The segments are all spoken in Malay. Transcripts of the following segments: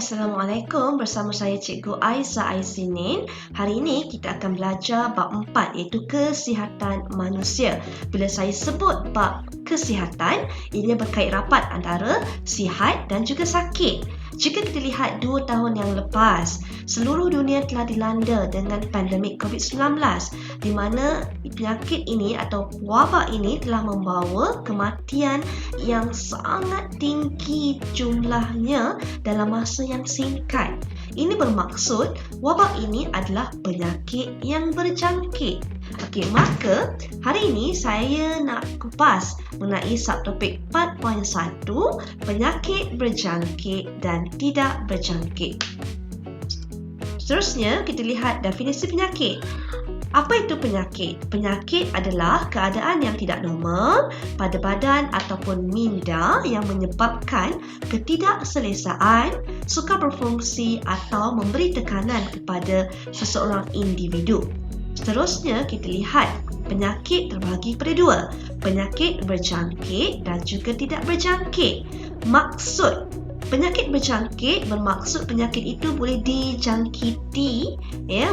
Assalamualaikum, bersama saya Cikgu Aiza Aizinin. Hari ini kita akan belajar bab 4 iaitu kesihatan manusia. Bila saya sebut bab kesihatan, ia berkait rapat antara sihat dan juga sakit. Jika kita lihat 2 tahun yang lepas, seluruh dunia telah dilanda dengan pandemik COVID-19 di mana penyakit ini atau wabak ini telah membawa kematian yang sangat tinggi jumlahnya dalam masa yang singkat. Ini bermaksud wabak ini adalah penyakit yang berjangkit. Okey, maka hari ini saya nak kupas mengenai subtopik 4.1 penyakit berjangkit dan tidak berjangkit. Seterusnya kita lihat definisi penyakit. Apa itu penyakit? Penyakit adalah keadaan yang tidak normal pada badan ataupun minda yang menyebabkan ketidakselesaan, sukar berfungsi atau memberi tekanan kepada seseorang individu. Seterusnya kita lihat penyakit terbahagi pada dua, penyakit berjangkit dan juga tidak berjangkit. Maksud penyakit berjangkit bermaksud penyakit itu boleh dijangkiti,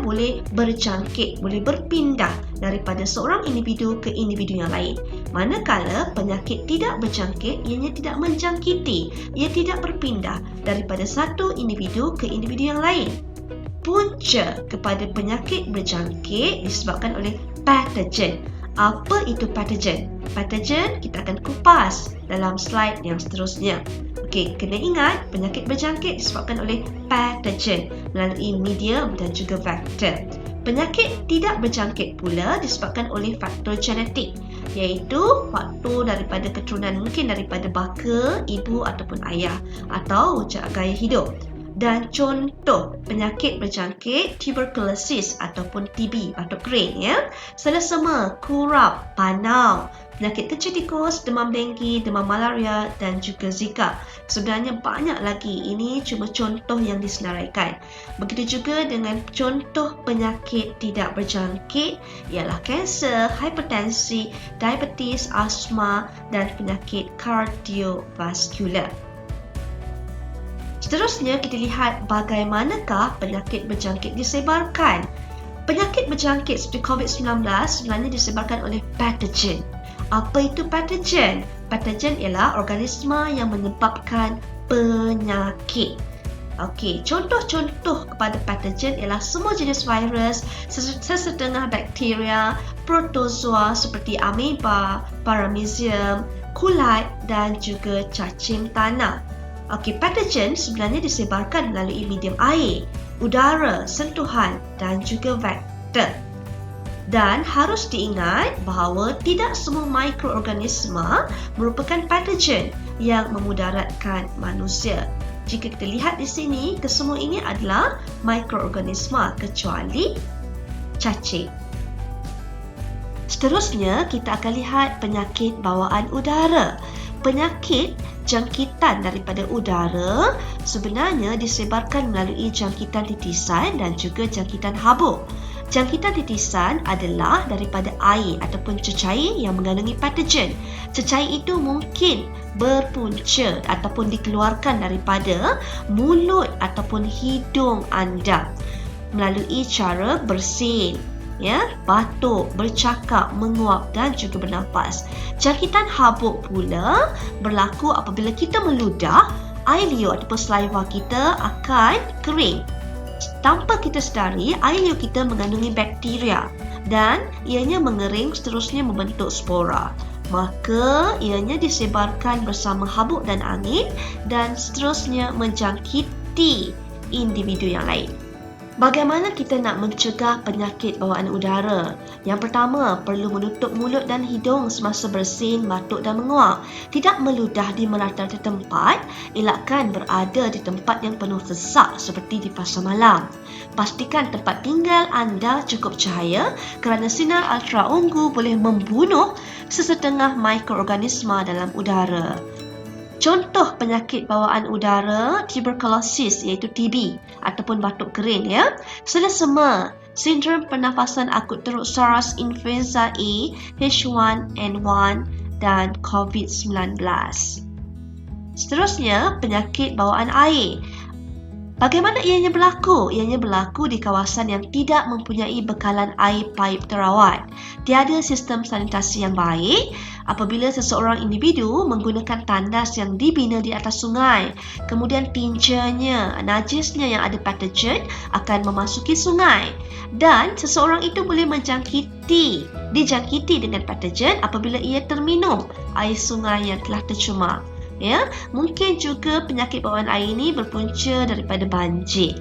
boleh berjangkit, boleh berpindah daripada seorang individu ke individu yang lain. Manakala penyakit tidak berjangkit, ianya tidak menjangkiti, ia tidak berpindah daripada satu individu ke individu yang lain. Punca kepada penyakit berjangkit disebabkan oleh pathogen. Apa itu pathogen? Pathogen kita akan kupas dalam slide yang seterusnya. Okey, kena ingat penyakit berjangkit disebabkan oleh pathogen melalui medium dan juga vektor. Penyakit tidak berjangkit pula disebabkan oleh faktor genetik, iaitu faktor daripada keturunan, mungkin daripada baka, ibu ataupun ayah, atau gaya hidup. Dan contoh penyakit berjangkit tuberculosis ataupun TB atau kering, selesema, kurap, panau, penyakit kecil tikus, demam denggi, demam malaria dan juga Zika. Sebenarnya banyak lagi, ini cuma contoh yang disenaraikan. Begitu juga dengan contoh penyakit tidak berjangkit ialah kanser, hipertensi, diabetes, asma dan penyakit kardiovaskular. Seterusnya kita lihat bagaimanakah penyakit berjangkit disebarkan. Penyakit berjangkit seperti COVID-19 sebenarnya disebarkan oleh pathogen. Apa itu pathogen? Pathogen ialah organisma yang menyebabkan penyakit. Okey, contoh-contoh kepada pathogen ialah semua jenis virus, sesetengah bakteria, protozoa seperti amoeba, paramecium, kulit dan juga cacing tanah. Okey, pathogen sebenarnya disebarkan melalui medium air, udara, sentuhan dan juga vektor. Dan harus diingat bahawa tidak semua mikroorganisma merupakan pathogen yang memudaratkan manusia. Jika kita lihat di sini, kesemua ini adalah mikroorganisma kecuali cacing. Seterusnya, kita akan lihat penyakit bawaan udara. Penyakit jangkitan daripada udara sebenarnya disebarkan melalui jangkitan titisan dan juga jangkitan habuk. Jangkitan titisan adalah daripada air ataupun cecair yang mengandungi pathogen. Cecair itu mungkin berpunca ataupun dikeluarkan daripada mulut ataupun hidung anda melalui cara bersin, batuk, bercakap, menguap dan juga bernafas. Jangkitan habuk pula berlaku apabila kita meludah, air liur ataupun saliva kita akan kering. Tanpa kita sedari, air liur kita mengandungi bakteria dan ianya mengering seterusnya membentuk spora. Maka ianya disebarkan bersama habuk dan angin dan seterusnya menjangkiti individu yang lain. Bagaimana kita nak mencegah penyakit bawaan udara? Yang pertama, perlu menutup mulut dan hidung semasa bersin, batuk dan menguap. Tidak meludah di merata-rata tempat, elakkan berada di tempat yang penuh sesak seperti di pasar malam. Pastikan tempat tinggal anda cukup cahaya kerana sinar ultraungu boleh membunuh sesetengah mikroorganisma dalam udara. Contoh penyakit bawaan udara tuberculosis iaitu TB ataupun batuk kering, selesema, sindrom pernafasan akut teruk SARS, influenza A, H1N1 dan COVID-19. Seterusnya, penyakit bawaan air. Bagaimana ianya berlaku? Ianya berlaku di kawasan yang tidak mempunyai bekalan air paip terawat. Tiada sistem sanitasi yang baik apabila seseorang individu menggunakan tandas yang dibina di atas sungai. Kemudian tincanya, najisnya yang ada patogen akan memasuki sungai. Dan seseorang itu boleh dijangkiti dengan patogen apabila ia terminum air sungai yang telah tercemar. Ya, mungkin juga penyakit bawaan air ini berpunca daripada banjir.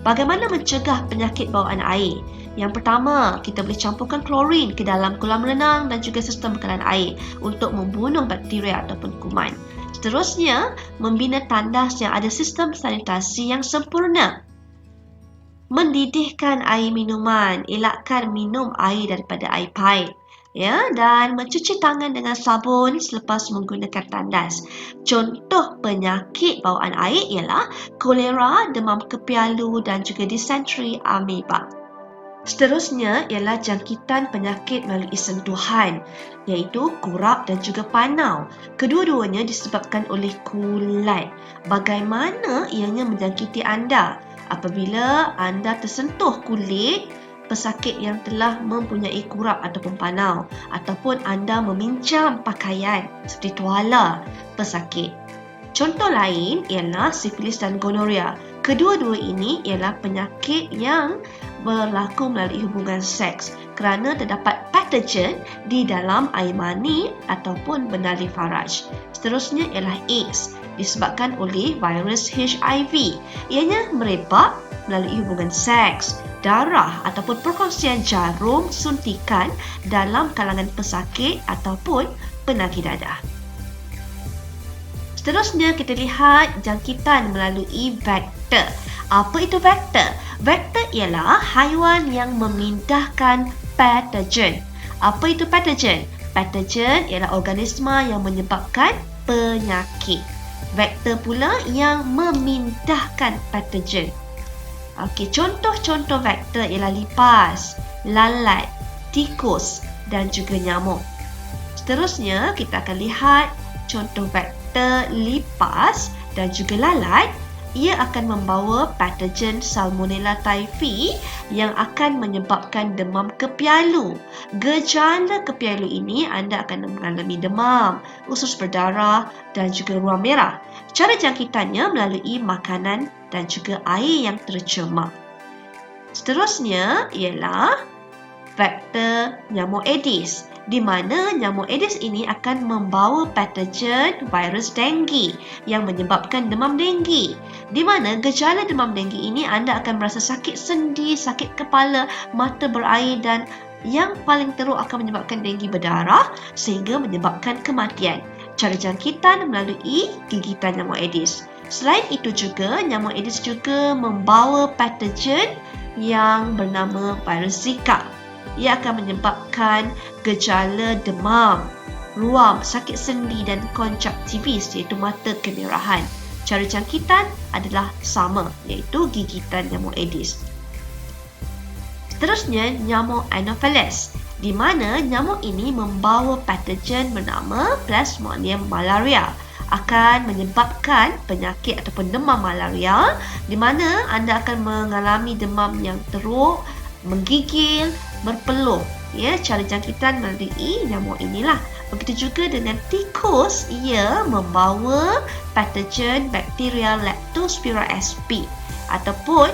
Bagaimana mencegah penyakit bawaan air? Yang pertama, kita boleh campurkan klorin ke dalam kolam renang dan juga sistem bekalan air untuk membunuh bakteria ataupun kuman. Seterusnya, membina tandas yang ada sistem sanitasi yang sempurna. Mendidihkan air minuman, elakkan minum air daripada air paip. Ya, dan mencuci tangan dengan sabun selepas menggunakan tandas. Contoh penyakit bawaan air ialah kolera, demam kepialu dan juga dysentery amoeba. Seterusnya ialah jangkitan penyakit melalui sentuhan, iaitu kurap dan juga panau. Kedua-duanya disebabkan oleh kulat. Bagaimana ianya menjangkiti anda? Apabila anda tersentuh kulit pesakit yang telah mempunyai kurap ataupun panau, ataupun anda memincam pakaian seperti tuala pesakit. Contoh lain ialah sifilis dan gonoria. Kedua-dua ini ialah penyakit yang berlaku melalui hubungan seks kerana terdapat patogen di dalam air mani ataupun bendali faraj. Seterusnya ialah AIDS, disebabkan oleh virus HIV. Ianya merebak melalui hubungan seks, darah ataupun perkongsian jarum suntikan dalam kalangan pesakit ataupun penagih dadah. Seterusnya kita lihat jangkitan melalui vektor. Apa itu vektor? Vektor ialah haiwan yang memindahkan patogen. Apa itu patogen? Patogen ialah organisma yang menyebabkan penyakit. Vektor pula yang memindahkan patogen. Okey, contoh-contoh vektor ialah lipas, lalat, tikus dan juga nyamuk. Seterusnya kita akan lihat contoh vektor lipas dan juga lalat. Ia akan membawa patogen Salmonella typhi yang akan menyebabkan demam kepialu. Gejala kepialu ini anda akan mengalami demam, usus berdarah dan juga ruam merah. Cara jangkitannya melalui makanan dan juga air yang tercemar. Seterusnya ialah vektor nyamuk Aedes, di mana nyamuk Aedes ini akan membawa patogen virus denggi yang menyebabkan demam denggi. Di mana gejala demam denggi ini anda akan merasa sakit sendi, sakit kepala, mata berair dan yang paling teruk akan menyebabkan denggi berdarah sehingga menyebabkan kematian. Cara jangkitan melalui gigitan nyamuk Aedes. Selain itu juga, nyamuk Aedes juga membawa patogen yang bernama virus Zika. Ia akan menyebabkan gejala demam, ruam, sakit sendi dan konjaktivis iaitu mata kemerahan. Cara jangkitan adalah sama iaitu gigitan nyamuk Aedes. Seterusnya nyamuk Anopheles, di mana nyamuk ini membawa patogen bernama Plasmodium malaria. Akan menyebabkan penyakit ataupun demam malaria di mana anda akan mengalami demam yang teruk, menggigil, berpeluh. Ya, cara jangkitan melalui nyamuk inilah. Begitu juga dengan tikus, ia membawa patogen bakteria Leptospira sp ataupun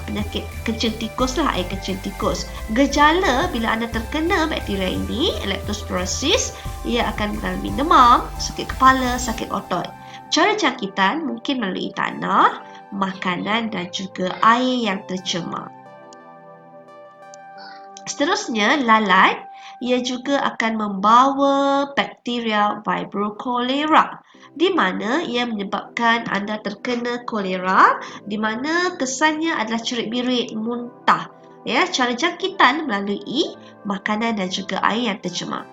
penyakit kencing tikus lah, air kencing tikus. Gejala bila anda terkena bakteria ini, leptospirosis, ia akan mengalami demam, sakit kepala, sakit otot. Cara jangkitan mungkin melalui tanah, makanan dan juga air yang tercemar. Seterusnya, lalat, ia juga akan membawa bakteria Vibrio cholera, di mana ia menyebabkan anda terkena kolera, di mana kesannya adalah cerit-birit, muntah. Ya, cara jangkitan melalui makanan dan juga air yang tercemar.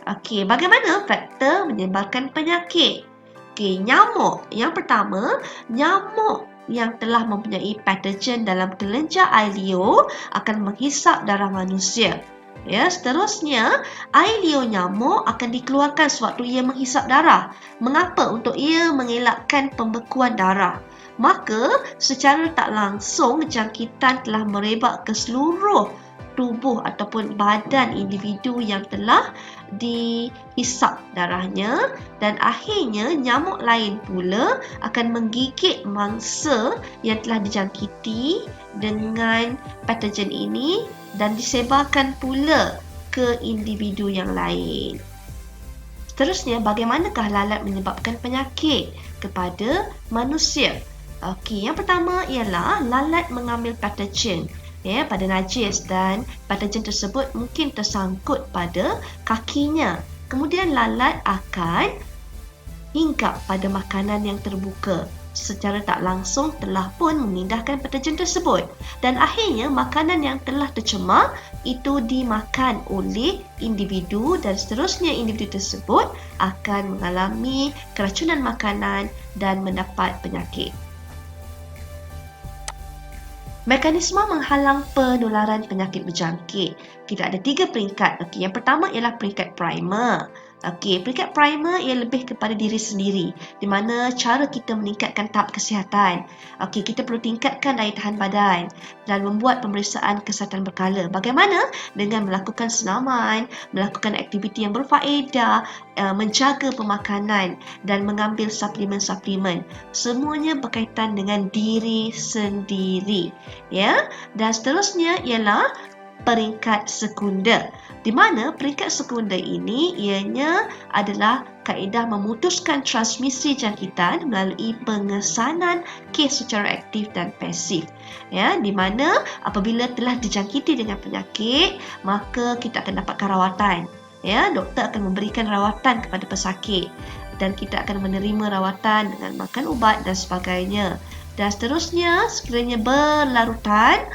Okey, bagaimana faktor menyebarkan penyakit? Okey, nyamuk. Yang pertama, nyamuk yang telah mempunyai patogen dalam kelenjar air liur akan menghisap darah manusia. Ya, seterusnya, air liur nyamuk akan dikeluarkan sewaktu ia menghisap darah. Mengapa? Untuk ia mengelakkan pembekuan darah. maka secara tak langsung jangkitan telah merebak ke seluruh tubuh ataupun badan individu yang telah dihisap darahnya, dan akhirnya nyamuk lain pula akan menggigit mangsa yang telah dijangkiti dengan patogen ini dan disebarkan pula ke individu yang lain. Seterusnya, bagaimanakah lalat menyebabkan penyakit kepada manusia? Okey, yang pertama ialah lalat mengambil patogen pada najis, dan patogen tersebut mungkin tersangkut pada kakinya. Kemudian lalat akan hinggap pada makanan yang terbuka. Secara tak langsung telah pun memindahkan patogen tersebut, dan akhirnya makanan yang telah tercemar itu dimakan oleh individu, dan seterusnya individu tersebut akan mengalami keracunan makanan dan mendapat penyakit. Mekanisme menghalang penularan penyakit berjangkit. Kita ada 3 peringkat. Okey, yang pertama ialah peringkat primer. Okey, peringkat primer ia lebih kepada diri sendiri, di mana cara kita meningkatkan tahap kesihatan. Okey, kita perlu tingkatkan daya tahan badan dan membuat pemeriksaan kesihatan berkala. Bagaimana? Dengan melakukan senaman, melakukan aktiviti yang berfaedah, menjaga pemakanan dan mengambil suplemen-suplemen. Semuanya berkaitan dengan diri sendiri. Ya, dan seterusnya ialah peringkat sekunder, di mana peringkat sekunder ini ianya adalah kaedah memutuskan transmisi jangkitan melalui pengesanan kes secara aktif dan pasif. Ya, di mana apabila telah dijangkiti dengan penyakit, maka kita akan dapatkan rawatan. Ya, doktor akan memberikan rawatan kepada pesakit dan kita akan menerima rawatan dengan makan ubat dan sebagainya. Dan seterusnya, sekiranya berlarutan,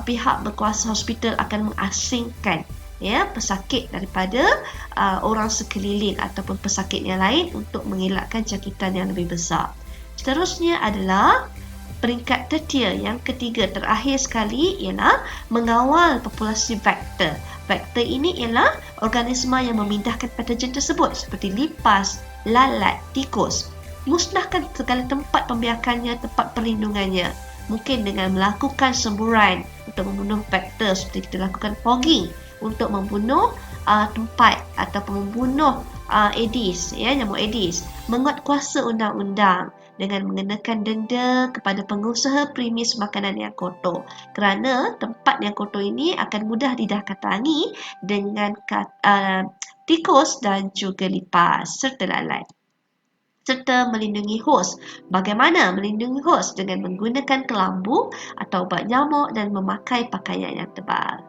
pihak berkuasa hospital akan mengasingkan pesakit daripada orang sekeliling ataupun pesakit yang lain untuk mengelakkan jangkitan yang lebih besar. Seterusnya adalah peringkat tertiar, yang ketiga terakhir sekali, ialah mengawal populasi vektor. Vektor ini ialah organisma yang memindahkan patogen tersebut seperti lipas, lalat, tikus. Musnahkan segala tempat pembiakannya, tempat perlindungannya. Mungkin dengan melakukan semburan untuk membunuh vektor, seperti kita lakukan fogging untuk membunuh tempat ataupun membunuh Aedes, nyamuk Aedes. Menguatkuasa undang-undang dengan mengenakan denda kepada pengusaha premis makanan yang kotor, kerana tempat yang kotor ini akan mudah didatangi dengan tikus dan juga lipas serta lalat. Serta melindungi hos. Bagaimana melindungi hos? Dengan menggunakan kelambu atau ubat nyamuk dan memakai pakaian yang tebal.